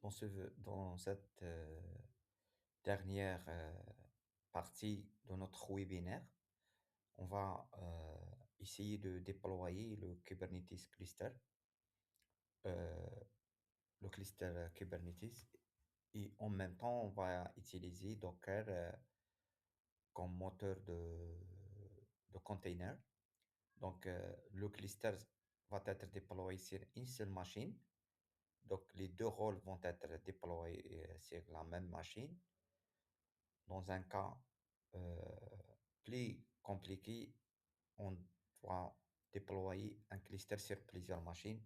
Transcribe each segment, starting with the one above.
dans dans cette dernière partie de notre webinaire, on va essayer de déployer euh, le cluster Kubernetes, et en même temps, on va utiliser Docker comme moteur de container. Donc, le cluster va être déployé sur une seule machine. Donc, les deux rôles vont être déployés sur la même machine. Dans un cas euh, plus compliqué, on doit déployer un cluster sur plusieurs machines.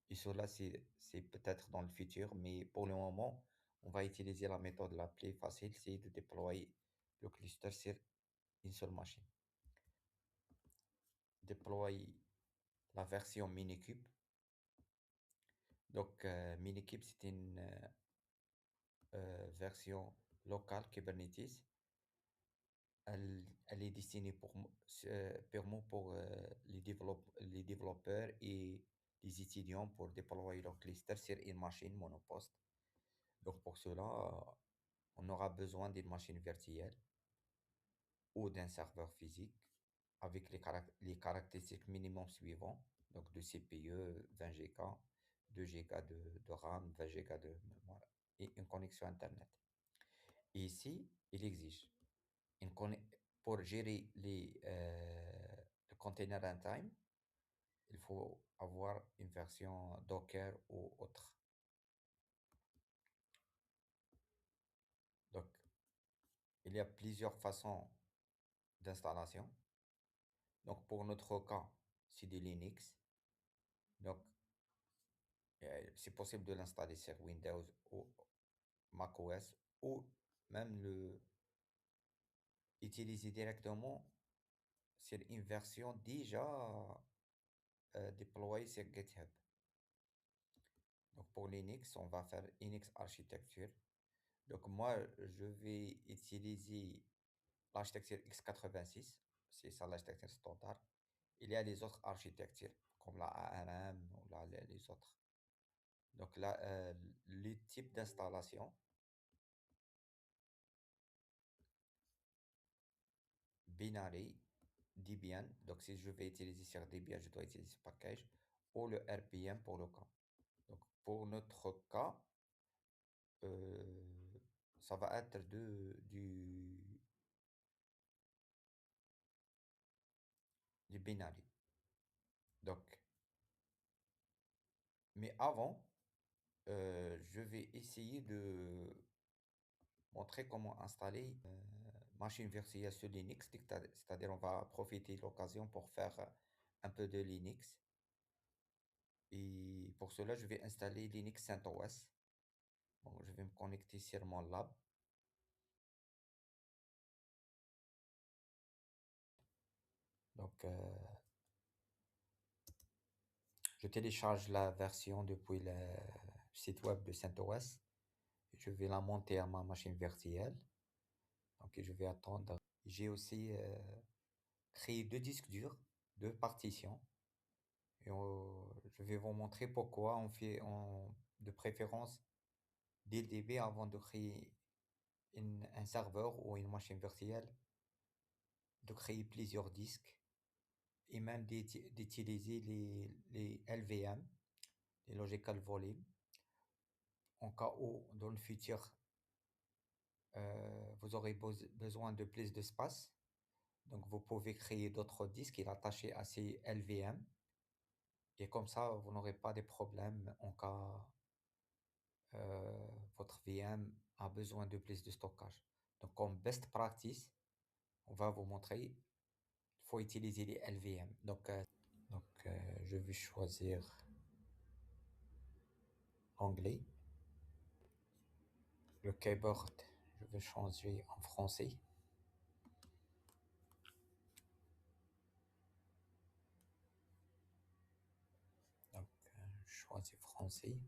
Et cela, c'est peut-être dans le futur, mais pour le moment, on va utiliser la méthode la plus facile, c'est de déployer le cluster sur une seule machine. Déployer la version Minikube. Donc, Minikube, c'est une version locale Kubernetes. Elle est destinée purement pour les développeurs et les étudiants pour déployer leur cluster sur une machine monoposte. Donc pour cela, on aura besoin d'une machine virtuelle ou d'un serveur physique avec les caractéristiques minimum suivantes. Donc de CPU 20 Go, 2 Go de RAM, 20 Go de mémoire et une connexion Internet. Et ici, il exige pour gérer le container runtime, il faut avoir une version Docker ou autre. Donc, il y a plusieurs façons d'installation. Donc, pour notre cas, c'est du Linux. Donc, c'est possible de l'installer sur Windows ou macOS, ou même utiliser directement sur une version déjà déployée sur GitHub. Donc, pour Linux, on va faire Linux Architecture. Donc moi, je vais utiliser l'architecture x86, c'est ça l'architecture standard. Il y a les autres architectures, comme la ARM ou les autres. Donc là, les types d'installation, binary, Debian. Donc si je vais utiliser sur Debian, je dois utiliser ce package, ou le RPM pour le cas. Donc pour notre cas, euh, ça va être du binary. Donc, mais avant, je vais essayer de montrer comment installer machine virtuelle sur Linux, c'est-à-dire on va profiter de l'occasion pour faire un peu de Linux. Et pour cela, je vais installer Linux CentOS. Bon, je vais me connecter sur mon lab. Donc, je télécharge la version depuis le site web de CentOS. Je vais la monter à ma machine virtuelle. Donc, je vais attendre. J'ai aussi créé deux disques durs, deux partitions. Et je vais vous montrer pourquoi on fait de préférence dès le début avant de créer un serveur ou une machine virtuelle, de créer plusieurs disques et même d'utiliser les LVM, les Logical Volume, en cas où dans le futur vous aurez besoin de plus d'espace. Donc vous pouvez créer d'autres disques et l'attacher à ces LVM, et comme ça vous n'aurez pas de problèmes en cas votre VM a besoin de plus de stockage. Donc, comme best practice, on va vous montrer, il faut utiliser les LVM. Donc, je vais choisir anglais. Le keyboard, je vais changer en français. Donc, je choisis français.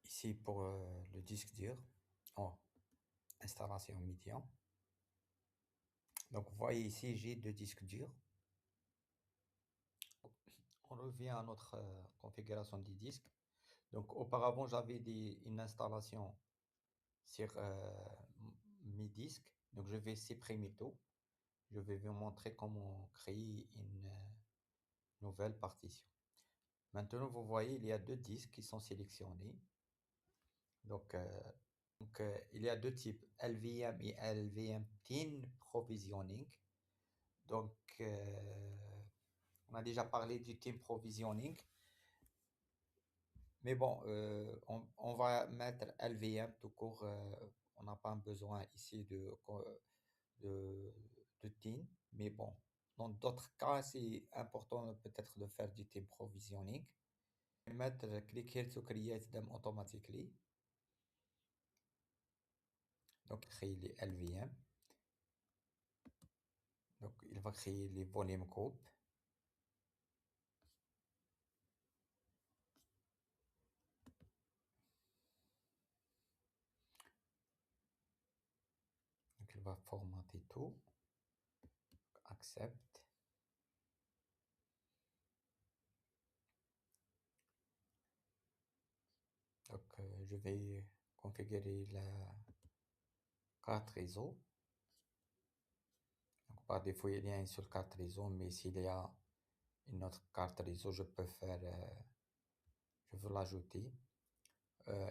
Ici, pour le disque dur, oh, installation médian. Donc, vous voyez ici, j'ai deux disques durs. On revient à notre configuration du disque. Donc auparavant, j'avais une installation sur mes disques. Donc je vais supprimer tout. Je vais vous montrer comment créer une nouvelle partition. Maintenant, vous voyez, il y a deux disques qui sont sélectionnés. Donc, il y a deux types, LVM et LVM Thin Provisioning. Donc, on a déjà parlé du Team Provisioning, mais bon, on va mettre LVM tout court. On n'a pas besoin ici de, de Team, mais bon, dans d'autres cas, c'est important peut-être de faire du Team Provisioning. Mettre click here to create them automatically. Donc, créer les LVM. Donc, il va créer les volumes group. Donc, il va formater tout. Accept. Donc, je vais configurer la carte réseau. Donc, par défaut, il y a une seule carte réseau, mais s'il y a une autre carte réseau, je peux faire, je veux l'ajouter.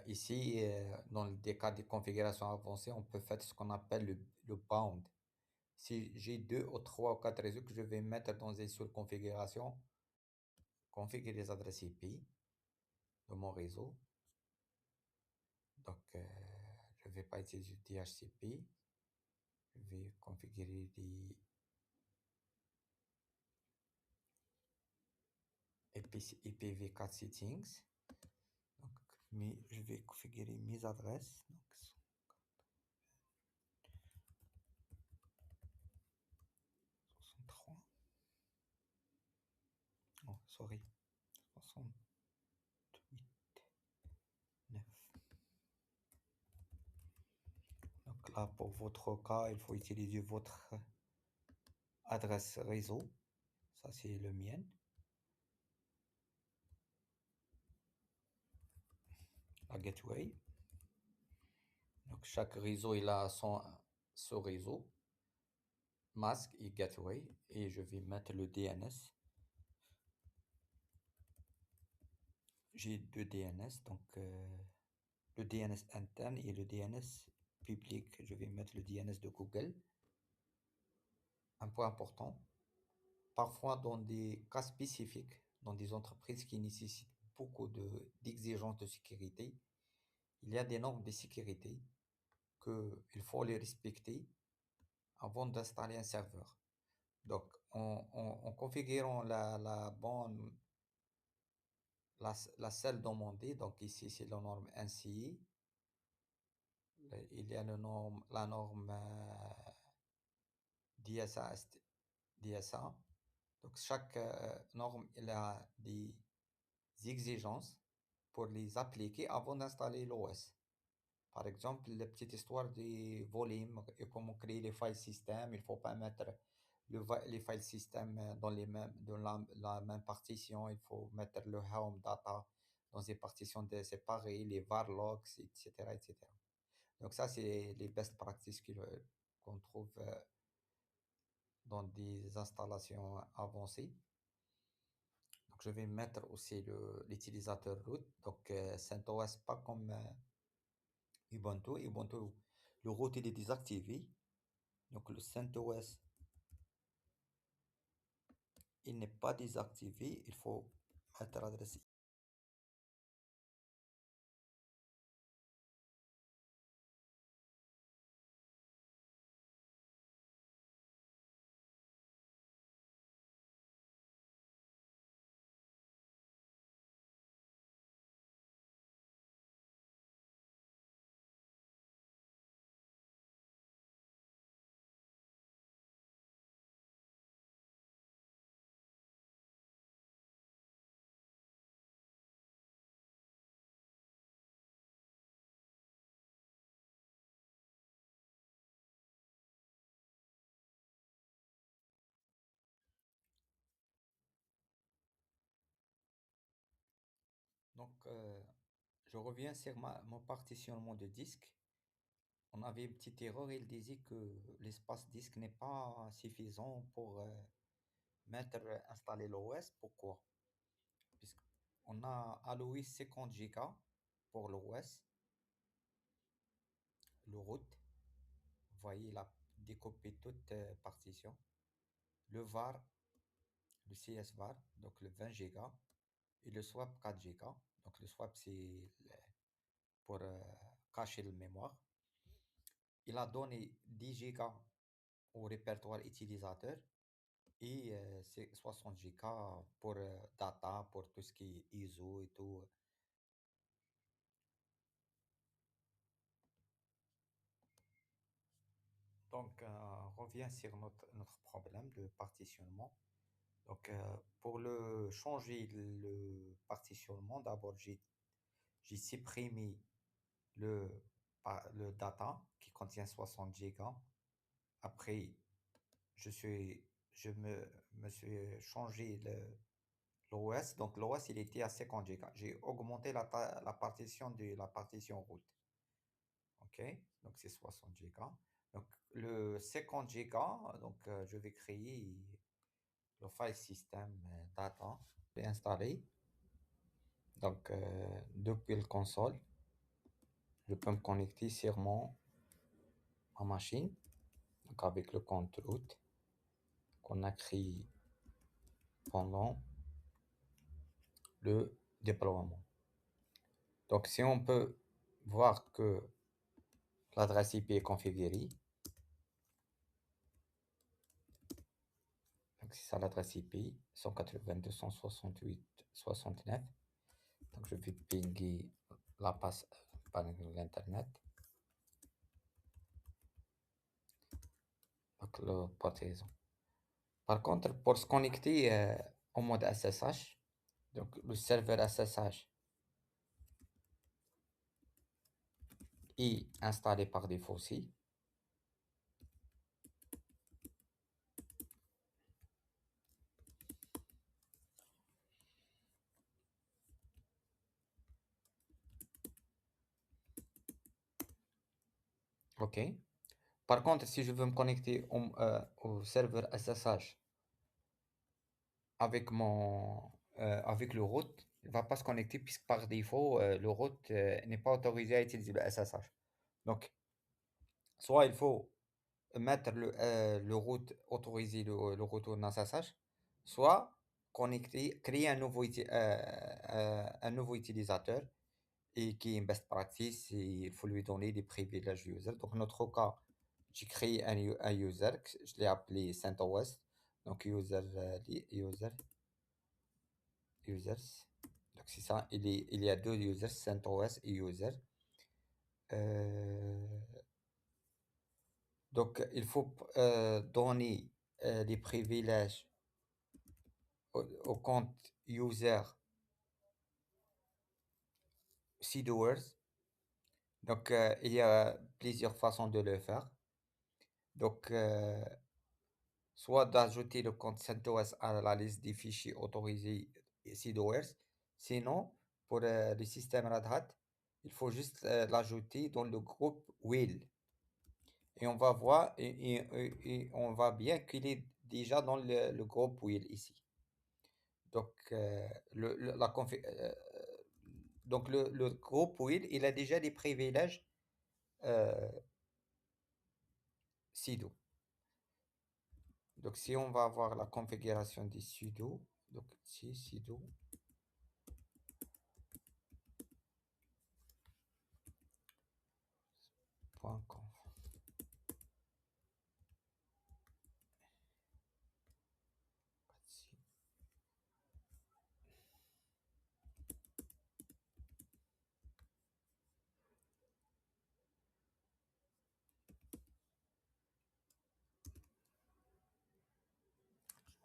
Ici, dans des cas de configuration avancée, on peut faire ce qu'on appelle le bound. Si j'ai deux ou trois ou quatre réseaux que je vais mettre dans une seule configuration, configurer les adresses IP de mon réseau. Donc, je ne vais pas utiliser DHCP. Je vais configurer des IPv4 settings. Donc, je vais configurer mes adresses. Donc, 63. Oh, sorry. 68. 9. Donc là, pour votre cas, il faut utiliser votre adresse réseau. Ça, c'est le mien. La gateway. Donc, chaque réseau, il a son réseau, masque et gateway. Et je vais mettre le DNS. J'ai deux DNS, donc le DNS interne et le DNS public. Je vais mettre le DNS de Google. Un point important, parfois dans des cas spécifiques, dans des entreprises qui nécessitent beaucoup d'exigences de sécurité, il y a des normes de sécurité qu'il faut les respecter avant d'installer un serveur. Donc, en configurant la bonne, la celle demandée, donc ici c'est la norme NCI, il y a la norme DSA. Donc, chaque norme, il a des exigences pour les appliquer avant d'installer l'OS. Par exemple, la petite histoire des volumes et comment créer les file systems. Il ne faut pas mettre les file systems dans la même partition. Il faut mettre le home data dans des partitions séparées, les var logs, etc., etc. Donc ça, c'est les best practices qu'on trouve dans des installations avancées. Donc je vais mettre aussi l'utilisateur root. Donc CentOS, pas comme Ubuntu. Ubuntu, le root il est désactivé. Donc le CentOS, il n'est pas désactivé. Il faut mettre l'adresse. Donc je reviens sur mon partitionnement de disque. On avait une petite erreur, il disait que l'espace disque n'est pas suffisant pour installer l'OS. Pourquoi? Puisqu'on a alloué 50 Go pour l'OS, le root, vous voyez, il a découpé toute partition. Le var, le CSVAR, donc le 20 Go, et le swap 4 Go. Donc le swap, c'est pour cacher la mémoire. Il a donné 10 Go au répertoire utilisateur et c'est 60 Go pour data, pour tout ce qui est ISO et tout. Donc, on revient sur notre problème de partitionnement. Donc, pour changer le partitionnement, d'abord, j'ai supprimé le, le data qui contient 60 Go. Après, je suis, me suis changé l'OS. Donc, l'OS, il était à 50 Go. J'ai augmenté la partition de la partition route. OK? Donc, c'est 60 Go. Donc, le 50 Go, donc, je vais créer le file system data. Je vais installer. Donc, depuis le console, je peux me connecter sur ma machine. Donc, avec le compte root qu'on a créé pendant le déploiement. Donc, si on peut voir que l'adresse IP est configurée, donc c'est ça l'adresse IP 192.168.69. Donc, je vais pinguer la passe par l'internet. Donc, le port raison. Par contre, pour se connecter en mode SSH, donc le serveur SSH est installé par défaut aussi. OK. Par contre, si je veux me connecter au serveur SSH avec avec le root, il ne va pas se connecter puisque par défaut, le root n'est pas autorisé à utiliser le SSH. Donc, soit il faut mettre le root, autoriser le retour dans SSH, soit créer un nouveau utilisateur et qui est une best practice et il faut lui donner des privilèges user. Donc, dans notre cas, j'ai créé un user, je l'ai appelé CentOS. Donc, users. Donc, c'est ça, il y a deux users, CentOS et user. Euh, donc, il faut donner des privilèges au compte user CDOers. Donc, il y a plusieurs façons de le faire. Donc, soit d'ajouter le compte CentOS à la liste des fichiers autorisés CDOers. Sinon, pour le système Red Hat, il faut juste l'ajouter dans le groupe will. Et on va voir, et on va bien qu'il est déjà dans le groupe will ici. Donc, donc le groupe will, il a déjà des privilèges sudo. Donc, si on va avoir la configuration des sudo, donc ici, sudo, .conf.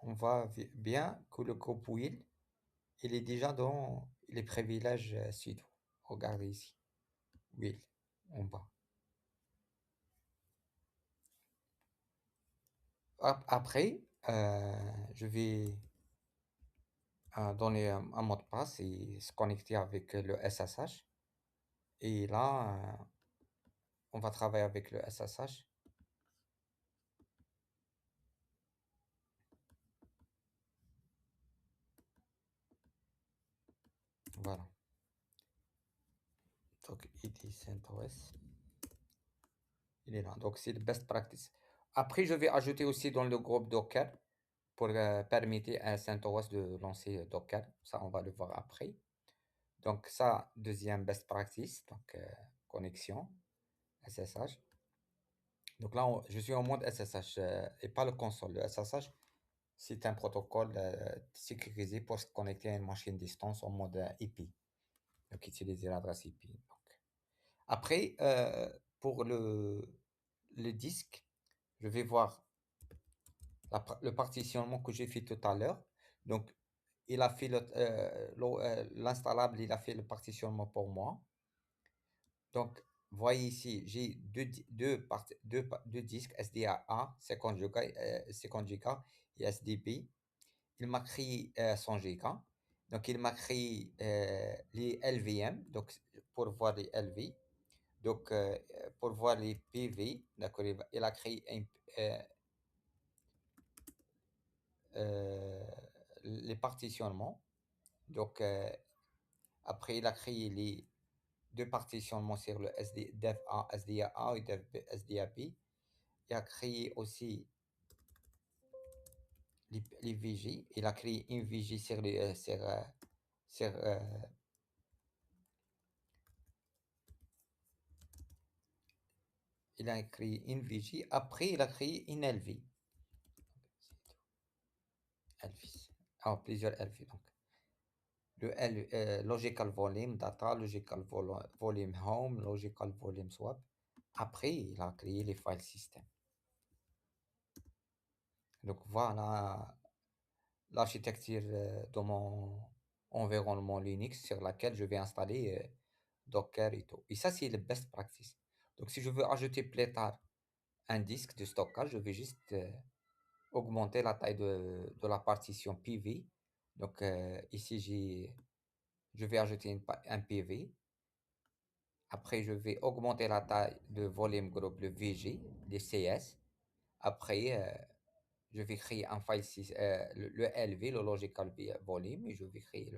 On voit bien que le groupe will, il est déjà dans les privilèges sudo. Regardez ici, will, en bas. Après, je vais donner un mot de passe et se connecter avec le SSH. Et là, on va travailler avec le SSH. Voilà. Donc, id CentOS, il est là. Donc, c'est le best practice. Après, je vais ajouter aussi dans le groupe Docker pour permettre à CentOS de lancer Docker. Ça, on va le voir après. Donc, ça, deuxième best practice, donc connexion SSH. Donc là, je suis en mode SSH et pas le console. Le SSH, c'est un protocole sécurisé pour se connecter à une machine distance en mode IP. Donc, utiliser l'adresse IP. Donc. Après, pour le disque, je vais voir le partitionnement que j'ai fait tout à l'heure. Donc, il a fait l'installable, il a fait le partitionnement pour moi. Donc, voyez ici, j'ai deux disques SDA 50 Go, 50 Go et SDB. Il m'a créé 100 Go. Donc, il m'a créé les LVM, donc pour voir les LV. Donc, pour voir les PV, d'accord, il a créé euh, euh, les partitionnements. Donc, après, il a créé les deux partitionnements sur le dev1 SDA1 et dev SDAB. Il a créé aussi les VG. Il a créé une VG sur sur, il a créé une VG. Après, il a créé une LV. LV. Ah, plusieurs LV. Donc, le logical volume data, logical volume home, logical volume swap. Après, il a créé les file systems. Donc, voilà l'architecture de mon environnement Linux sur laquelle je vais installer Docker et tout. Et ça, c'est le best practice. Donc, si je veux ajouter plus tard un disque de stockage, je vais juste augmenter la taille de la partition PV. Donc, ici, je vais ajouter un PV. Après, je vais augmenter la taille de volume group, le VG, les CS. Après, je vais créer un file, le LV, le logical volume, et je vais créer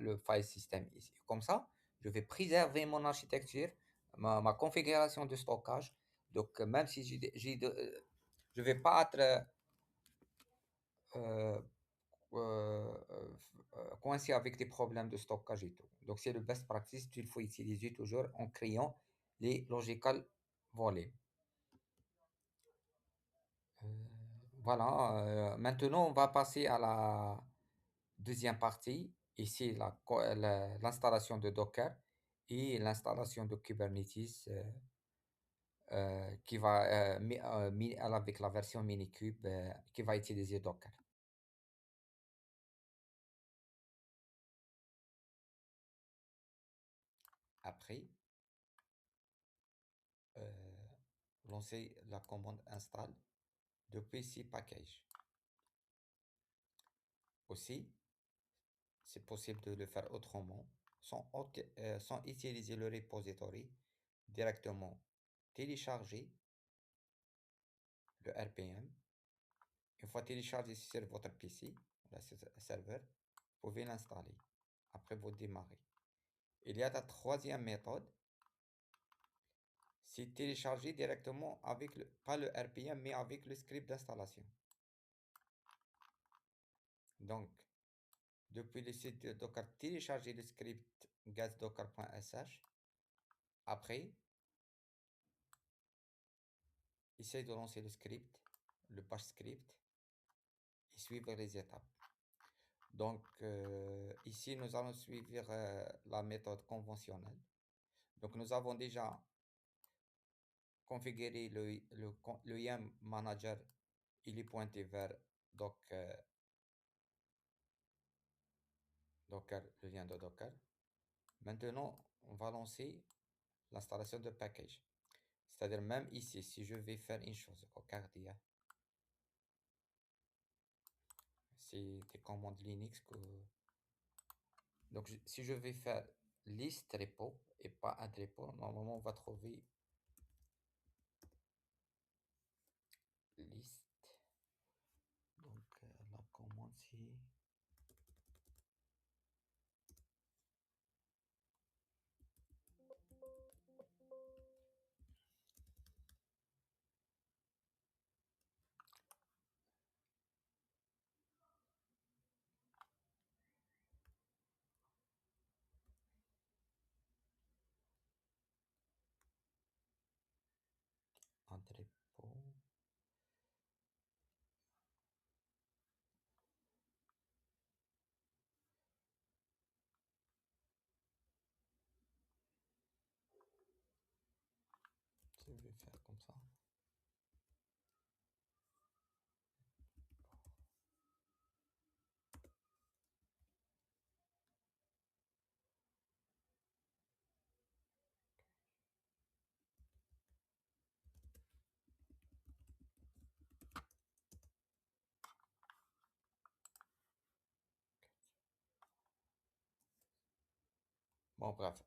le file system ici. Comme ça, je vais préserver mon architecture, ma configuration de stockage. Donc, même si je ne vais pas être euh, euh, coincé avec des problèmes de stockage et tout. Donc, c'est le best practice qu'il faut utiliser toujours en créant les logical volumes. Euh, voilà, maintenant on va passer à la deuxième partie. Ici, l'installation de Docker et l'installation de Kubernetes qui va avec la version Minikube qui va utiliser Docker. Après, euh, lancer la commande install depuis C package. Aussi, c'est possible de le faire autrement sans utiliser le repository, directement télécharger le RPM. Une fois téléchargé sur votre PC, le serveur, vous pouvez l'installer. Après, vous démarrez. Il y a la troisième méthode, c'est télécharger directement avec pas le RPM, mais avec le script d'installation. Donc, depuis le site de Docker, téléchargez le script gazdocker.sh. Après, essayez de lancer le script, le bash script, et suivre les étapes. Donc, ici, nous allons suivre la méthode conventionnelle. Donc, nous avons déjà configuré le YAML manager. Il est pointé vers Docker, le lien de Docker. Maintenant, on va lancer l'installation de package. C'est-à-dire même ici, si je vais faire une chose, Cardia, c'est des commandes Linux que... Donc, si je vais faire list repo et pas add repo. Normalement, on va trouver list. Donc, la commande, c'est add repo. Je vais faire comme ça. Bon, bref,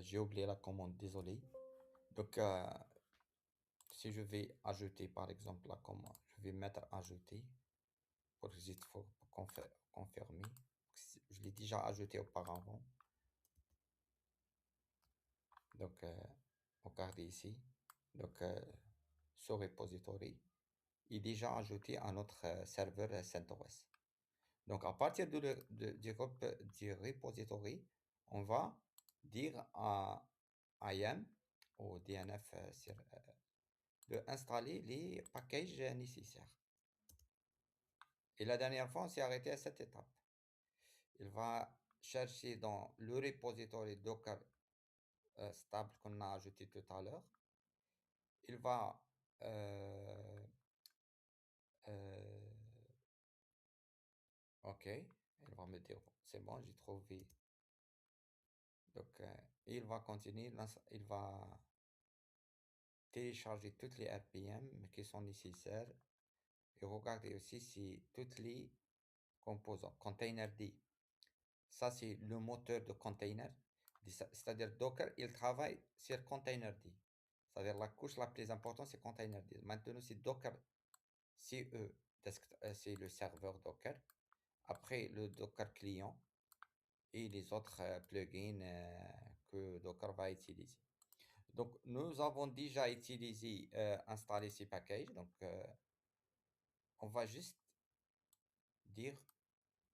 j'ai oublié la commande, désolé. Donc, si je vais ajouter, par exemple, la commande, je vais mettre ajouter pour juste pour confirmer. Je l'ai déjà ajouté auparavant. Donc, regardez ici. Donc, ce repository est déjà ajouté à notre serveur CentOS. Donc, à partir du repository, on va dire à IAM au DNF de installer les packages nécessaires. Et la dernière fois, on s'est arrêté à cette étape. Il va chercher dans le repository Docker stable qu'on a ajouté tout à l'heure. Il va euh, ok, il va me dire c'est bon, j'ai trouvé. Donc, il va continuer, il va télécharger toutes les RPM qui sont nécessaires et regarder aussi si toutes les composants. Containerd, ça c'est le moteur de container, c'est-à-dire Docker, il travaille sur Containerd. C'est-à-dire la couche la plus importante, c'est Containerd. Maintenant, c'est Docker CE, c'est le serveur Docker. Après, le Docker client et les autres plugins que Docker va utiliser. Donc, nous avons déjà utilisé, installé ces packages. Donc, on va juste dire,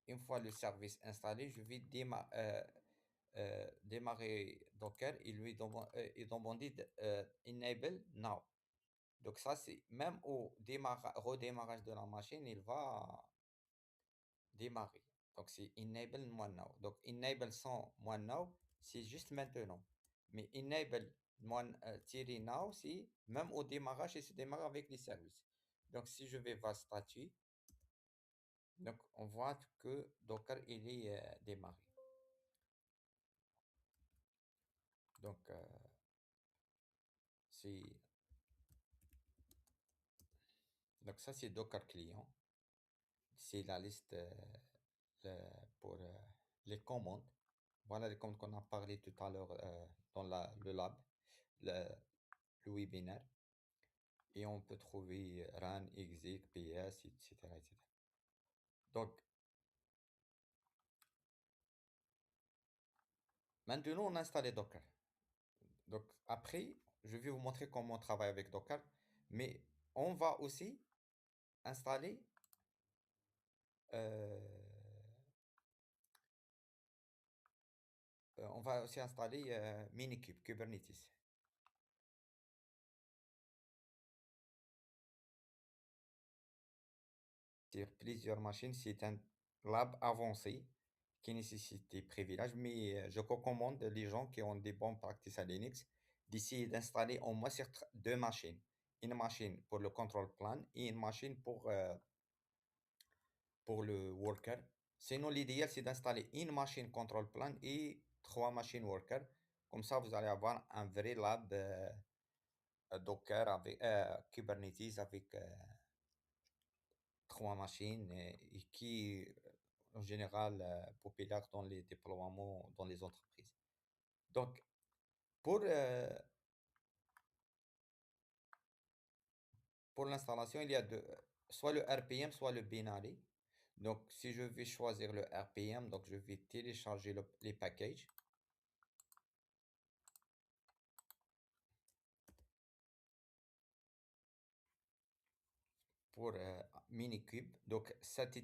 une fois le service installé, je vais démarrer Docker et lui demander Enable Now. Donc, ça, c'est même au redémarrage de la machine, il va démarrer. Donc, c'est Enable Moi Now. Donc, Enable sans Moi Now, c'est juste maintenant. Mais Enable Moi Now, c'est même au démarrage, et se démarre avec les services. Donc, si je vais voir statut, donc on voit que Docker, il est démarré. Donc, c'est donc ça, c'est Docker client. C'est la liste pour les commandes. Voilà les commandes qu'on a parlé tout à l'heure dans le lab, le, le webinaire. Et on peut trouver run, exec, ps, etc., etc. Donc, maintenant, on a installé Docker. Donc, après, je vais vous montrer comment on travaille avec Docker. Mais on va aussi installer Minikube, Kubernetes. Sur plusieurs machines, c'est un lab avancé qui nécessite des privilèges, mais je recommande les gens qui ont des bonnes pratiques à Linux d'essayer d'installer au moins sur deux machines. Une machine pour le control plan et une machine pour le worker. Sinon, l'idéal, c'est d'installer une machine control plan et trois machines worker. Comme ça, vous allez avoir un vrai lab Docker avec Kubernetes avec trois machines et qui, en général, populaire dans les déploiements dans les entreprises. Donc, pour, euh, pour l'installation, il y a deux, soit le RPM, soit le binary. Donc, si je vais choisir le RPM, donc je vais télécharger les packages pour Minikube. Donc, cet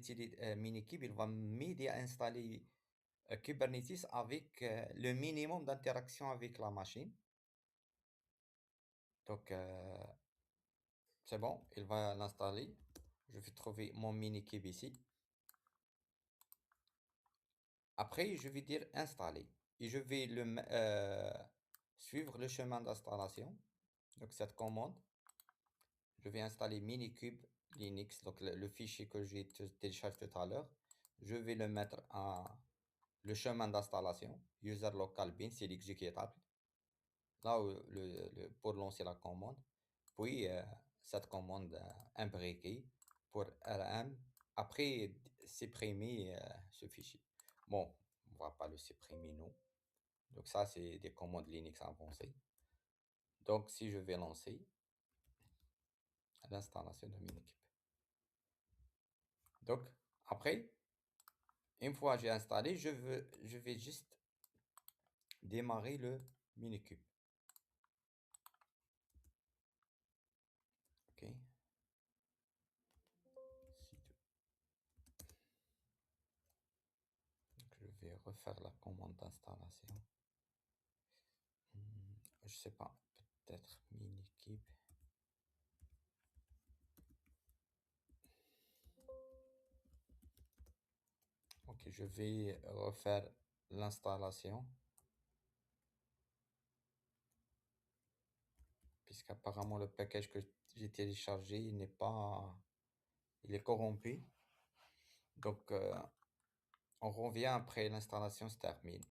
Minikube, il va m'aider à installer Kubernetes avec le minimum d'interaction avec la machine. Donc, c'est bon, il va l'installer. Je vais trouver mon Minikube ici. Après, je vais dire installer et je vais suivre le chemin d'installation. Donc, cette commande, je vais installer Minikube Linux, donc le fichier que j'ai téléchargé tout à l'heure. Je vais le mettre à le chemin d'installation, user local bin, c'est l'exécutable, là où pour lancer la commande. Puis, cette commande imbriquée pour rm, après supprimer ce fichier. Bon, on va pas le supprimer, non. Donc ça, c'est des commandes Linux avancées. Donc si je vais lancer l'installation de Minikube. Donc après, une fois j'ai installé, je vais juste démarrer le Minikube. Ok. Donc, je vais refaire la commande d'installation. Je sais pas, peut-être Minikube. Ok, je vais refaire l'installation. Puisqu'apparemment le package que j'ai téléchargé, il n'est pas... Il est corrompu. Donc, on revient après l'installation se termine.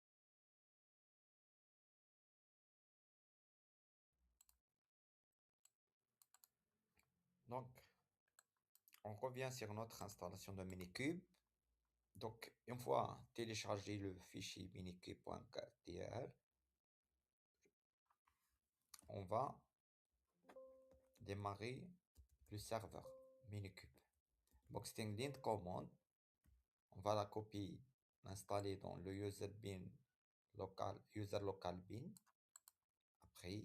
Donc, on revient sur notre installation de Minikube. Donc, une fois téléchargé le fichier minikube.ktr, on va démarrer le serveur Minikube. Donc, c'est une ligne de commande. On va la copier, l'installer dans le user bin local, user local bin. Après,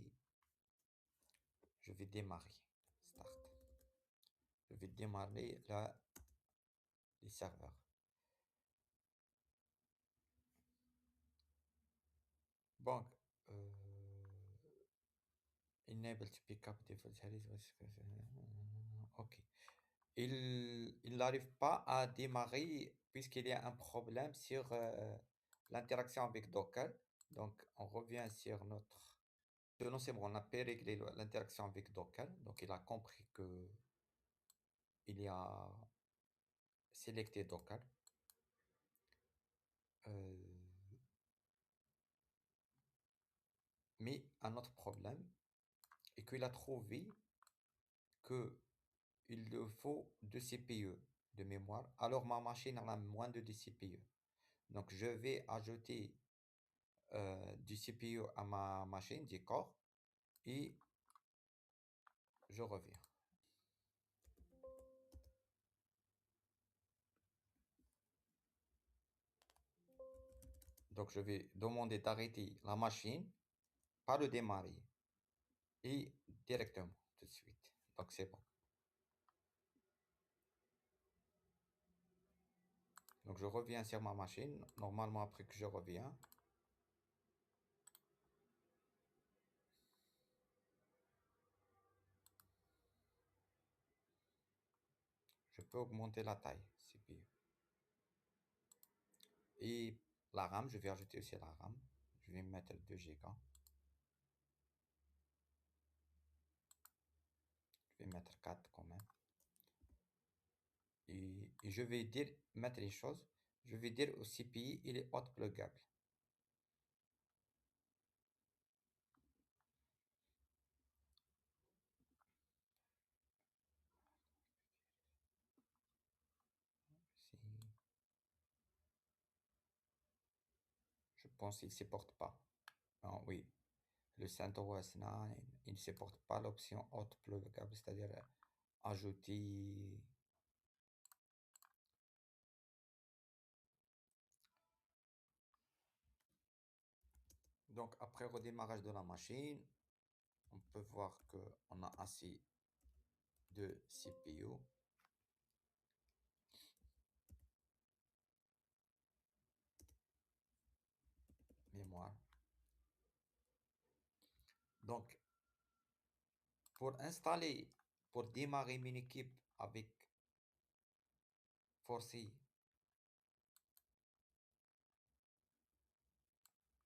je vais démarrer. Start. Je vais démarrer les serveurs. Donc, enable to pick up default ok. Il n'arrive pas à démarrer puisqu'il y a un problème sur l'interaction avec Docker. Donc, on revient sur notre... Non, c'est bon, on a pu régler l'interaction avec Docker. Donc, il a compris que il y a sélecté Docker. Mais un autre problème est qu'il a trouvé que il le faut 2 CPU de mémoire. Alors, ma machine en a moins de 2 CPU. Donc, je vais ajouter du CPU à ma machine, du corps, et je reviens. Donc, je vais demander d'arrêter la machine, pas le démarrer, et directement, tout de suite. Donc, c'est bon. Donc, je reviens sur ma machine. Normalement, après que je reviens, je peux augmenter la taille CPU. Et la RAM, je vais ajouter aussi la RAM. Je vais mettre 2 Go. Je vais mettre 4 quand même. Et je vais dire, mettre les choses. Je vais dire au CPI, il est hot pluggable. Je pense qu'il ne supporte pas. Ah oui, le CentOS 9, il ne supporte pas l'option auto pluggable, c'est-à-dire ajouter. Donc après redémarrage de la machine, on peut voir qu'on a assez de CPU, mémoire. Donc pour installer, pour démarrer une équipe avec forcer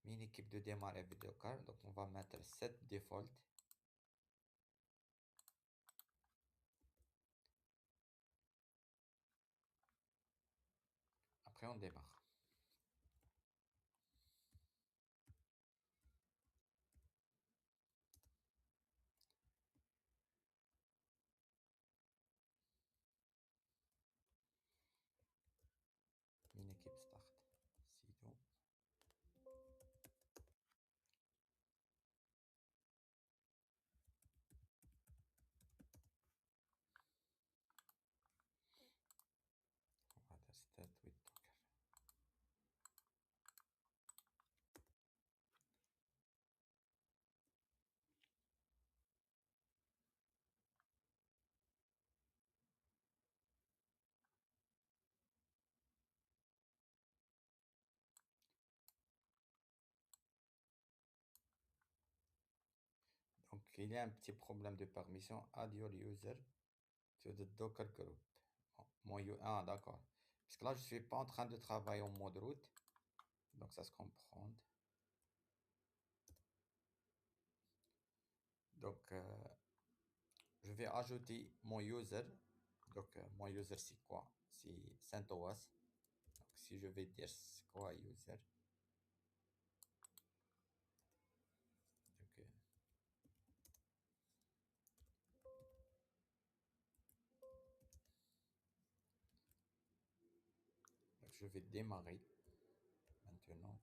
une équipe de démarrer avec Docker, donc on va mettre set default. Après on démarre. Une équipe start. Sinon, on va dire start with Docker. Donc il y a un petit problème de permission. Add your user to the Docker group. Ah, d'accord. Parce que là, je suis pas en train de travailler en mode route. Donc ça se comprend. Donc je vais ajouter mon user. Donc mon user c'est quoi? C'est CentOS. Donc si je vais dire c'est quoi user. Donc, donc je vais démarrer maintenant.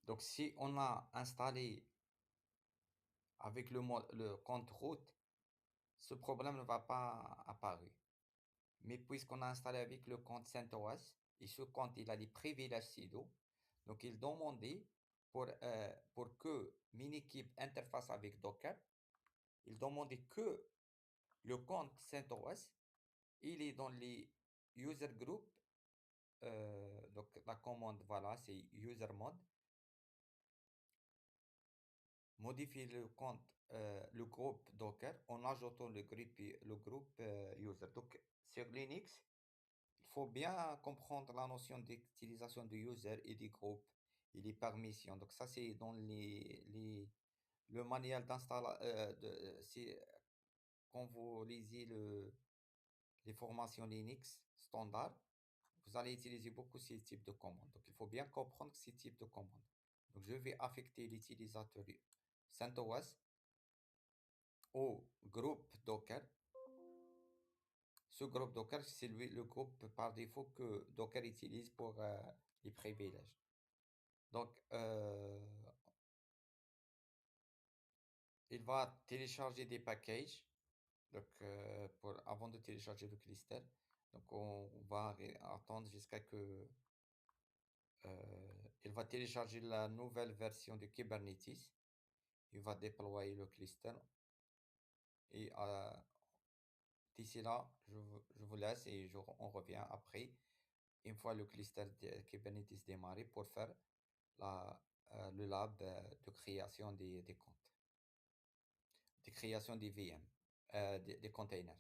Donc si on a installé avec le compte route, ce problème ne va pas apparaître. Mais puisqu'on a installé avec le compte CentOS, et ce compte, il a des privilèges sudo, donc il demandait pour que Minikube interface avec Docker, il demandait que le compte CentOS, il est dans les user group, donc la commande, voilà, c'est user mode, modifier le compte, le groupe Docker en ajoutant le groupe user. Donc sur Linux, il faut bien comprendre la notion d'utilisation du user et du groupe et les permissions. Donc ça, c'est dans le manuel d'installation. Quand vous lisez les formations Linux standard, vous allez utiliser beaucoup ces types de commandes. Donc il faut bien comprendre ces types de commandes. Donc je vais affecter l'utilisateur CentOS au groupe Docker. Ce groupe Docker, c'est le groupe par défaut que Docker utilise pour les privilèges. Donc, il va télécharger des packages donc, avant de télécharger le cluster. Donc, on va attendre jusqu'à que il va télécharger la nouvelle version de Kubernetes. Il va déployer le cluster. Et d'ici là, je vous laisse et on revient après, une fois le cluster de Kubernetes démarré, pour faire le lab de création des comptes, de création des VM, des containers.